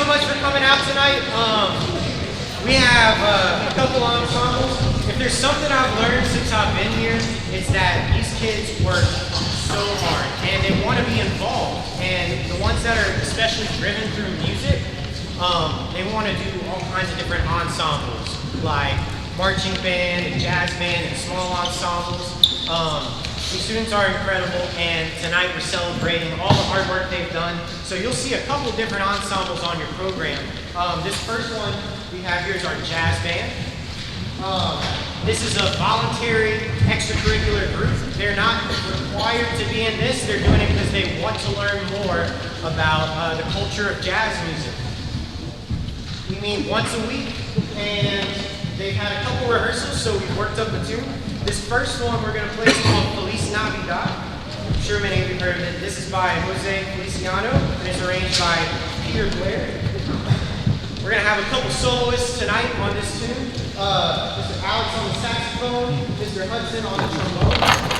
so much for coming out tonight. We have a couple ensembles. If there's something I've learned since I've been here, it's that these kids work so hard and they want to be involved. And the ones that are especially driven through music, they want to do all kinds of different ensembles, like marching band and jazz band and small ensembles. These students are incredible, and tonight we're celebrating all the hard work they've done. So you'll see a couple different ensembles on your program. This first one we have here is our jazz band. This is a voluntary extracurricular group. They're not required to be in this. They're doing it because they want to learn more about the culture of jazz music. We meet once a week, and they've had a couple rehearsals, so we've worked up a tune. This first one we're going to play is called Feliz Navidad. I'm sure many of you heard of it. This is by Jose Feliciano, and it's arranged by Peter Blair. We're going to have a couple soloists tonight on this tune. Mr. Alex on the saxophone, Mr. Hudson on the trombone,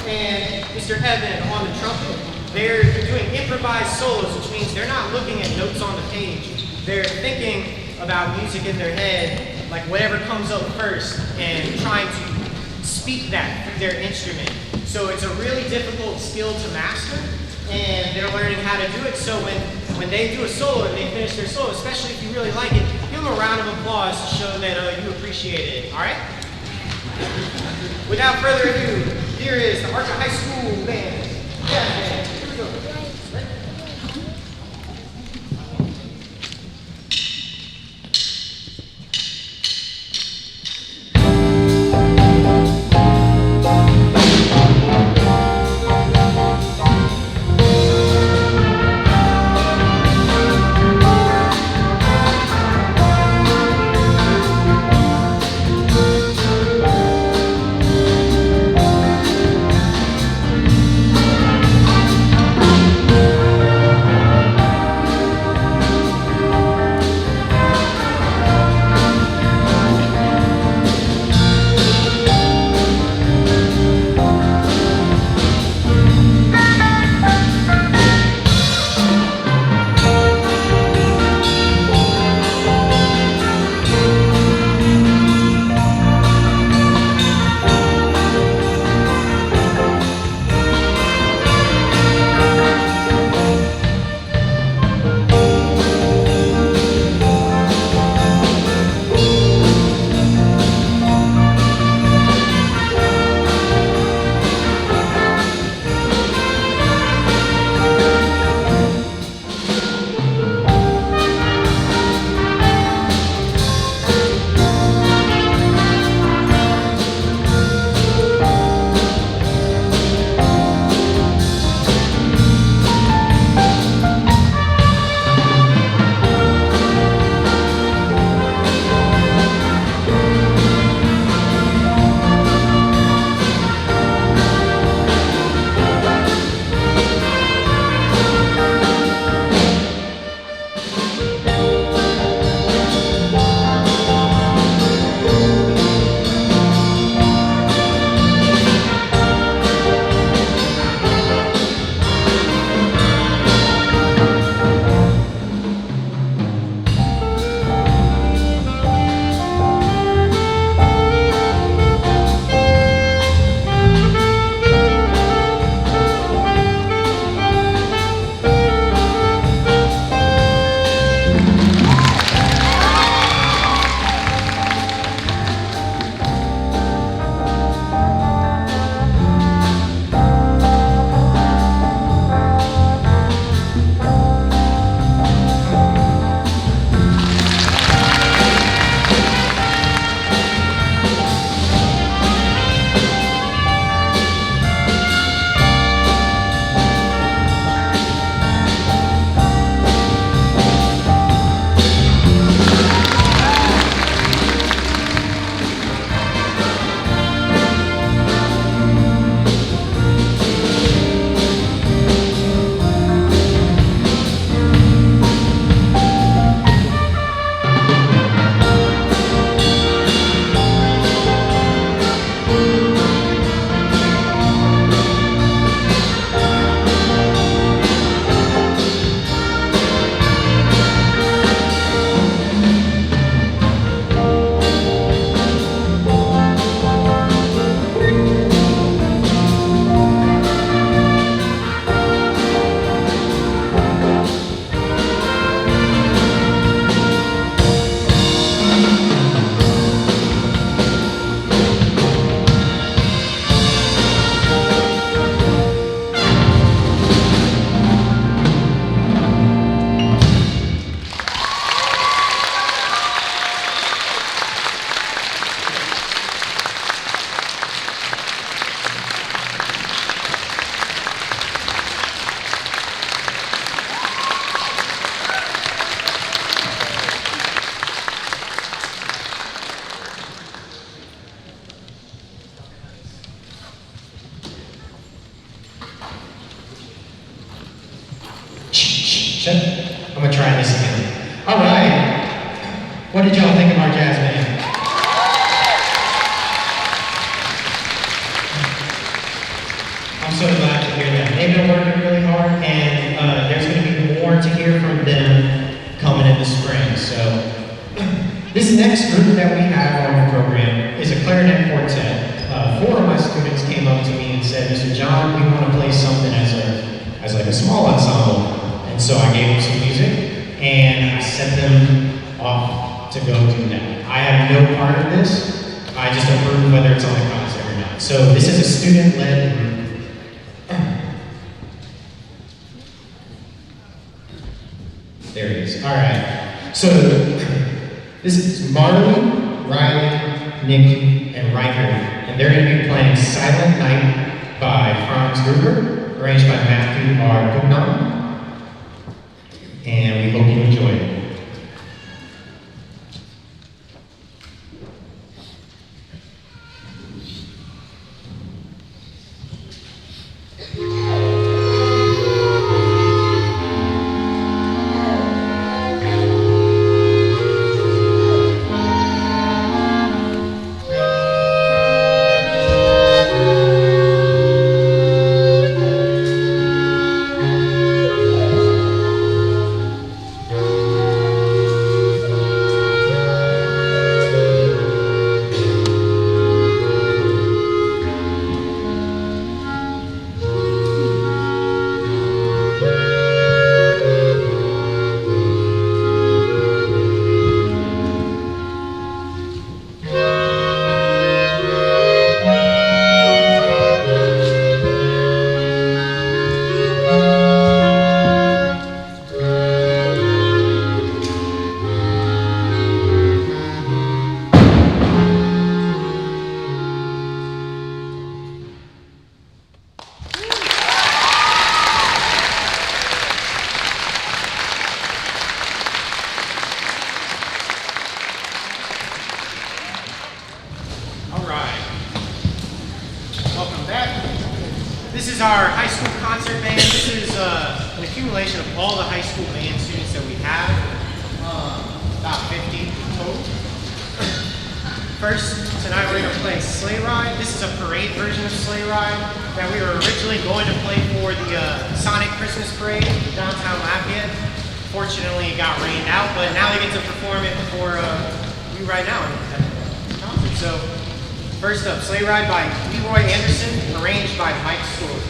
and Mr. Evan on the trumpet. They're doing improvised solos, which means they're not looking at notes on the page. They're thinking about music in their head, like whatever comes up first, and trying to speak that through their instrument. So it's a really difficult skill to master, and they're learning how to do it. So when they do a solo and they finish their solo, especially if you really like it, give them a round of applause to show that you appreciated it, all right? Without further ado, here is the ARCA High School Band. Jazz band. Here we go. What did y'all think of our jazz band? I'm so glad to hear that. They've been working really hard, and there's going to be more to hear from them coming in the spring. So this next group that we have on the program is a clarinet quartet. 4 of my students came up to me and said, Mr. John, we want to play something as like a small ensemble. And so I gave them some music, and I sent them off to go do that. I have no part of this. I just approve whether it's on the concert or not. So this is a student-led group. There it is. All right. So this is Marley, Riley, Nick, and Riker. And they're going to be playing Silent Night by Franz Gruber, arranged by Matthew R. Guggenheim. And we hope you enjoy it. This is our high school concert band. This is an accumulation of all the high school band students that we have, about 50 total. First, tonight we're going to play Sleigh Ride. This is a parade version of Sleigh Ride that we were originally going to play for the Sonic Christmas Parade in downtown Lafayette. Fortunately, it got rained out, but now they get to perform it for you right now at the concert. So, first up, Sleigh Ride by Leroy Anderson, arranged by Mike Stewart.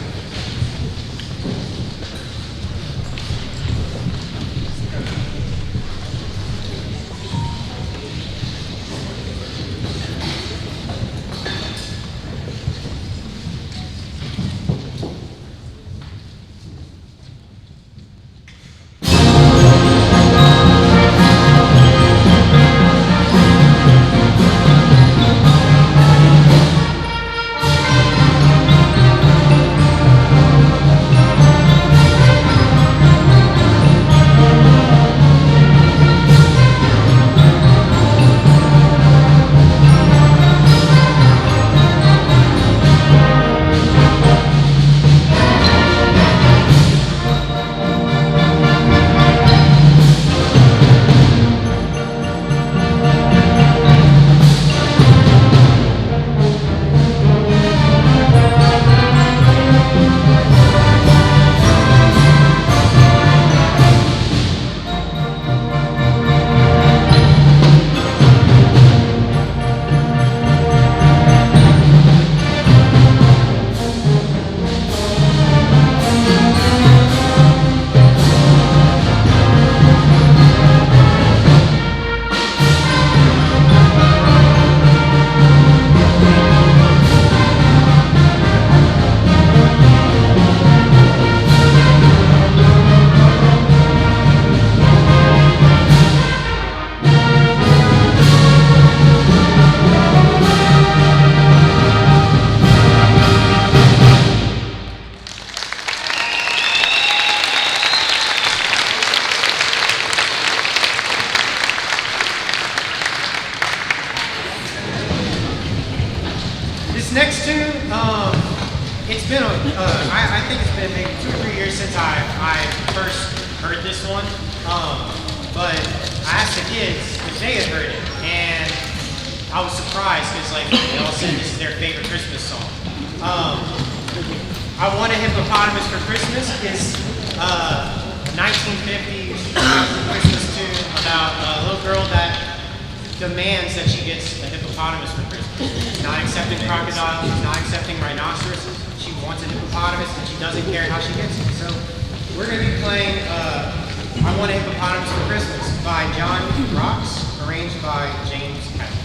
Next tune, it's been, I think it's been maybe 2 or 3 years since I first heard this one, but I asked the kids if they had heard it, and I was surprised because like they all said this is their favorite Christmas song. I Want a Hippopotamus for Christmas is 1950s Christmas tune about a little girl that demands that she gets a hippopotamus for Christmas. She's not accepting crocodiles, she's not accepting rhinoceroses. She wants a hippopotamus and she doesn't care how she gets it. So we're going to be playing I Want a Hippopotamus for Christmas by John Rocks, arranged by James Catlett.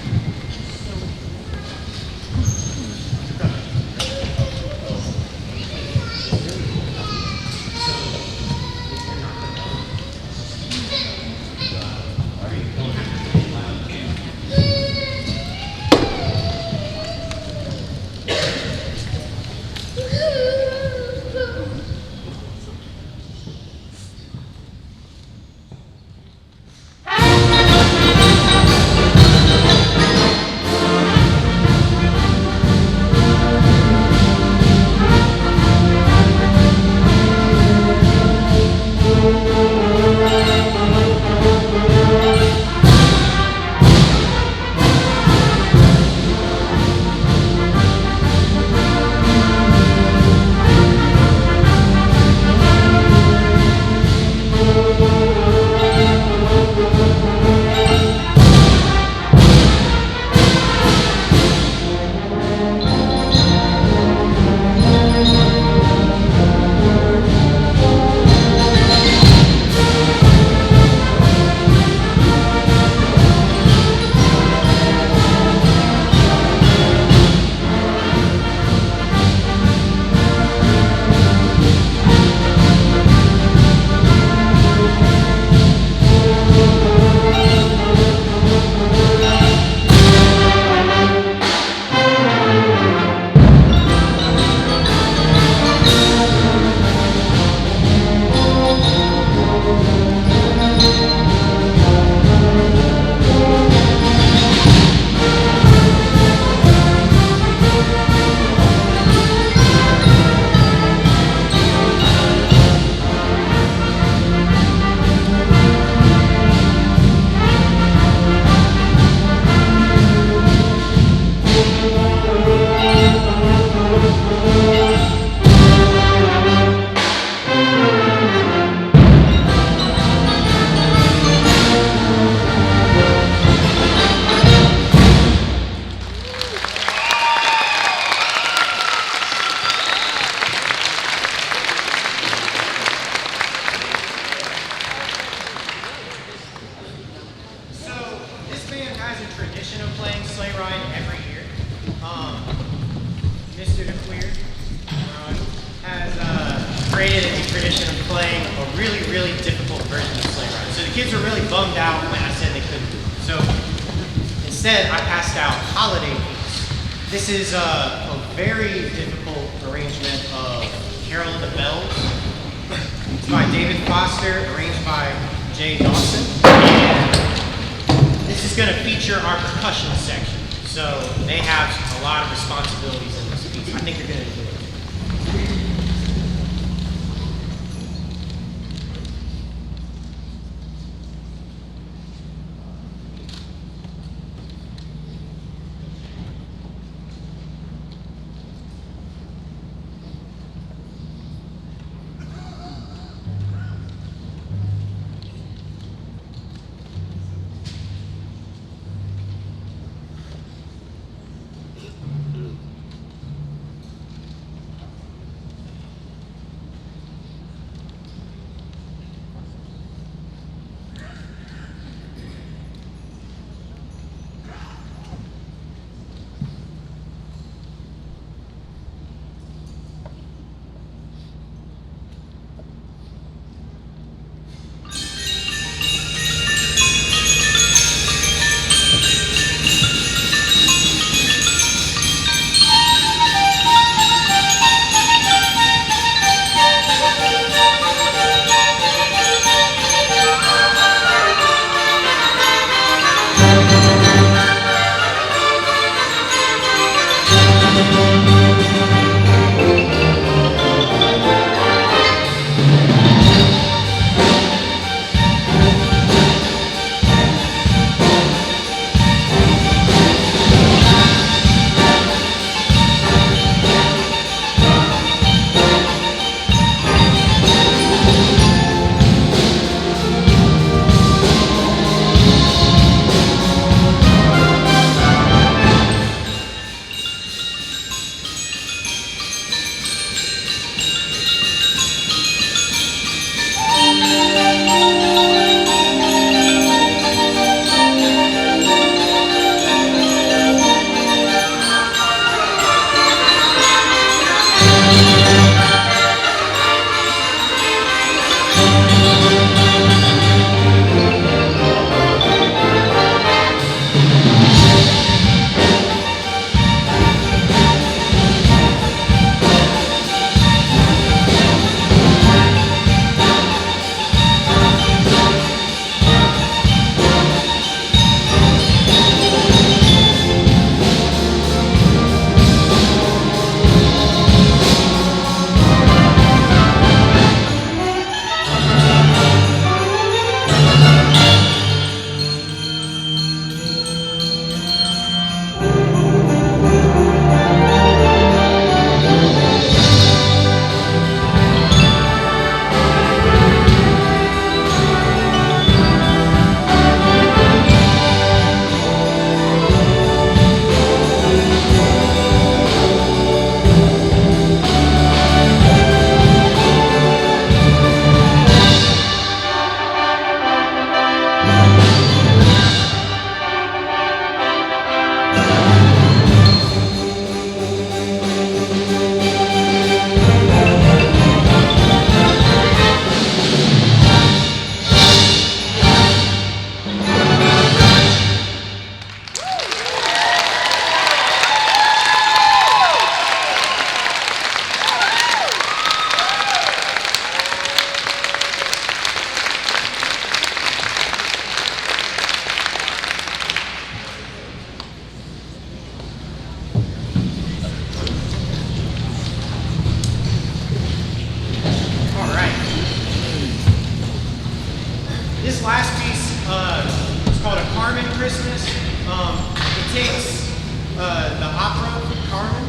This is a very difficult arrangement of Carol of the Bells. It's by David Foster, arranged by Jay Dawson. And this is going to feature our percussion section. So they have a lot of responsibilities in this piece. I think you're going to enjoy it. last piece is called a Carmen Christmas. It takes the opera, Carmen,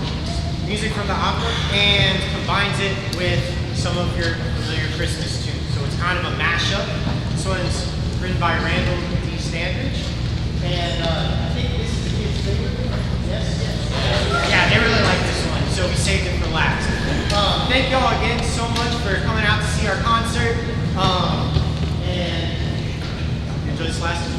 music from the opera, and combines it with some of your familiar Christmas tunes. So it's kind of a mashup. This one's written by Randall D. Standridge. And I think this is the kids' favorite. Yes? Yeah, they really like this one, so we saved it for last. Thank y'all again so much for coming out to see our concert. And enjoy this last one.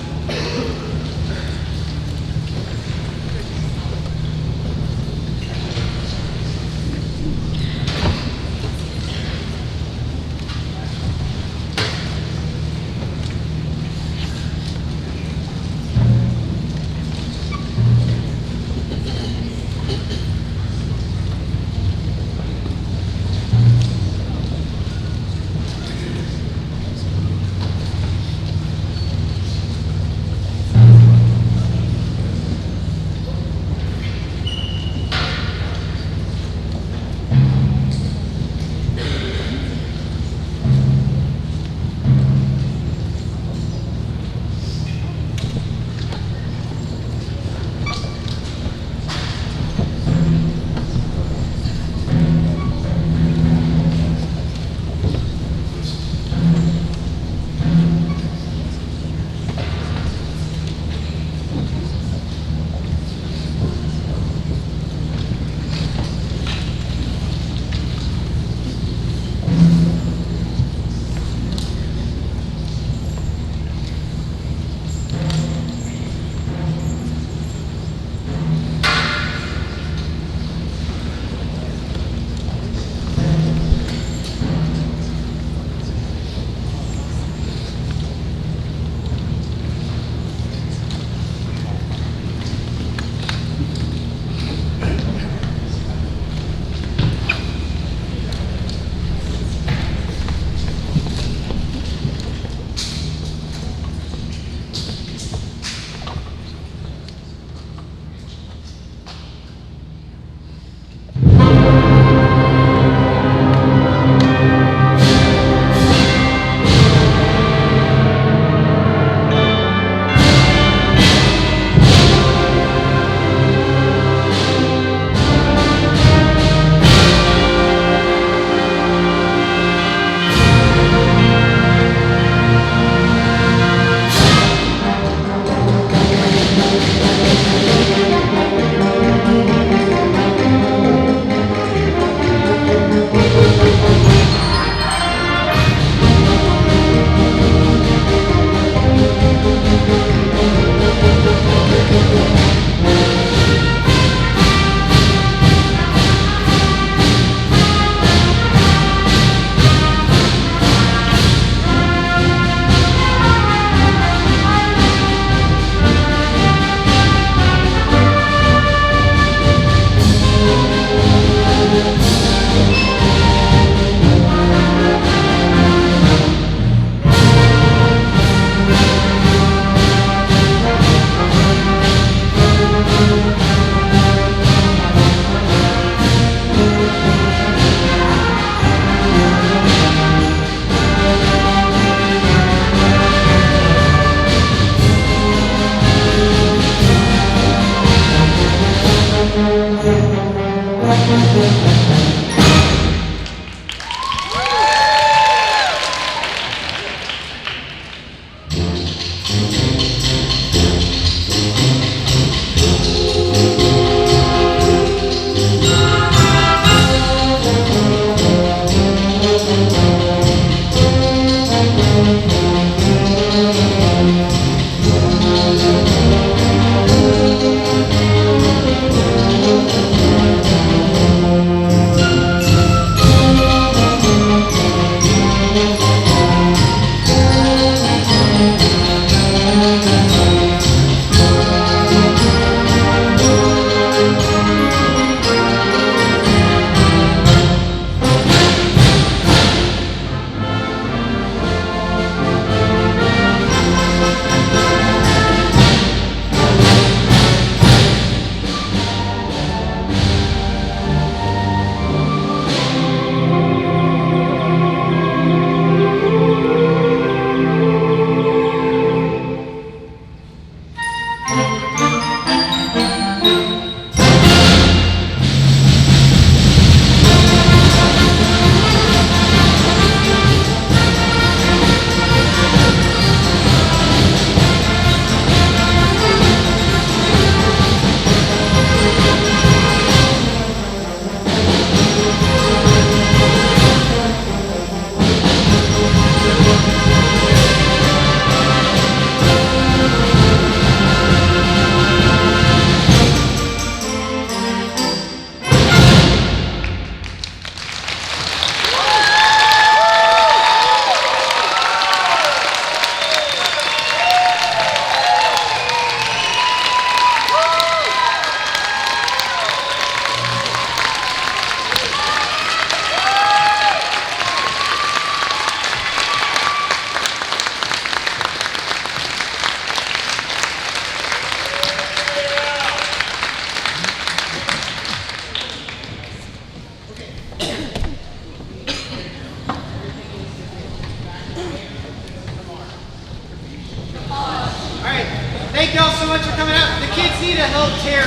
so much for coming out. The kids need to help tear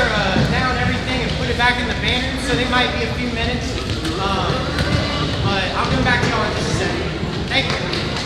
down everything and put it back in the banner, so they might be a few minutes. But I'll come back to y'all in just a second. Thank you.